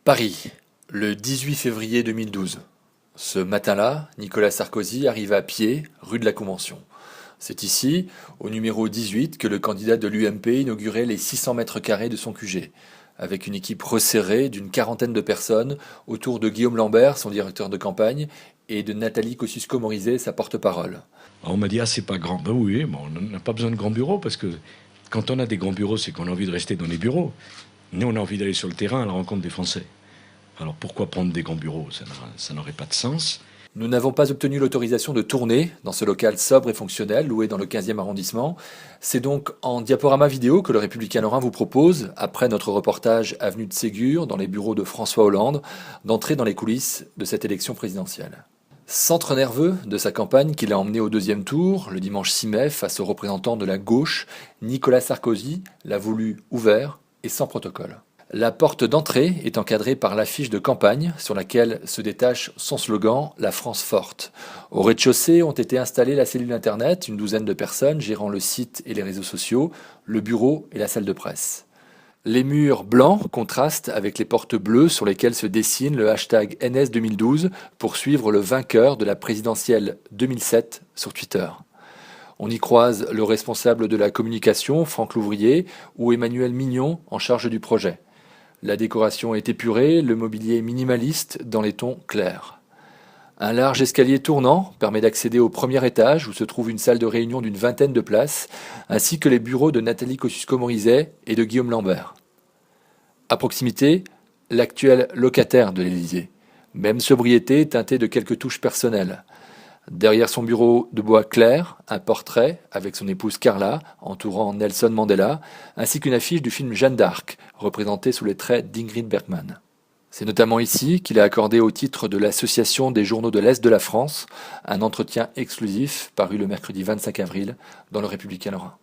Paris, le 18 février 2012. Ce matin-là, Nicolas Sarkozy arrive à pied, rue de la Convention. C'est ici, au numéro 18, que le candidat de l'UMP inaugurait les 600 mètres carrés de son QG, avec une équipe resserrée d'une quarantaine de personnes autour de Guillaume Lambert, son directeur de campagne, et de Nathalie Kosciusko-Morizet, sa porte-parole. On m'a dit, c'est pas grand. Ben oui, bon, on n'a pas besoin de grands bureaux, parce que quand on a des grands bureaux, c'est qu'on a envie de rester dans les bureaux. Nous, on a envie d'aller sur le terrain à la rencontre des Français. Alors pourquoi prendre des grands bureaux? Ça n'aurait pas de sens. Nous n'avons pas obtenu l'autorisation de tourner dans ce local sobre et fonctionnel loué dans le 15e arrondissement. C'est donc en diaporama vidéo que le Républicain Lorrain vous propose, après notre reportage avenue de Ségur dans les bureaux de François Hollande, d'entrer dans les coulisses de cette élection présidentielle. Centre nerveux de sa campagne qui l'a emmené au deuxième tour, le dimanche 6 mai, face aux représentants de la gauche, Nicolas Sarkozy l'a voulu ouvert et sans protocole. La porte d'entrée est encadrée par l'affiche de campagne sur laquelle se détache son slogan « La France forte ». Au rez-de-chaussée ont été installées la cellule internet, une douzaine de personnes gérant le site et les réseaux sociaux, le bureau et la salle de presse. Les murs blancs contrastent avec les portes bleues sur lesquelles se dessine le hashtag NS2012 pour suivre le vainqueur de la présidentielle 2007 sur Twitter. On y croise le responsable de la communication, Franck Louvrier, ou Emmanuel Mignon en charge du projet. La décoration est épurée, le mobilier minimaliste dans les tons clairs. Un large escalier tournant permet d'accéder au premier étage où se trouve une salle de réunion d'une vingtaine de places, ainsi que les bureaux de Nathalie Kosciusko-Morizet et de Guillaume Lambert. À proximité, l'actuel locataire de l'Élysée. Même sobriété teintée de quelques touches personnelles. Derrière son bureau de bois clair, un portrait avec son épouse Carla entourant Nelson Mandela, ainsi qu'une affiche du film Jeanne d'Arc, représentée sous les traits d'Ingrid Bergman. C'est notamment ici qu'il a accordé au titre de l'Association des journaux de l'Est de la France un entretien exclusif paru le mercredi 25 avril dans le Républicain Lorrain.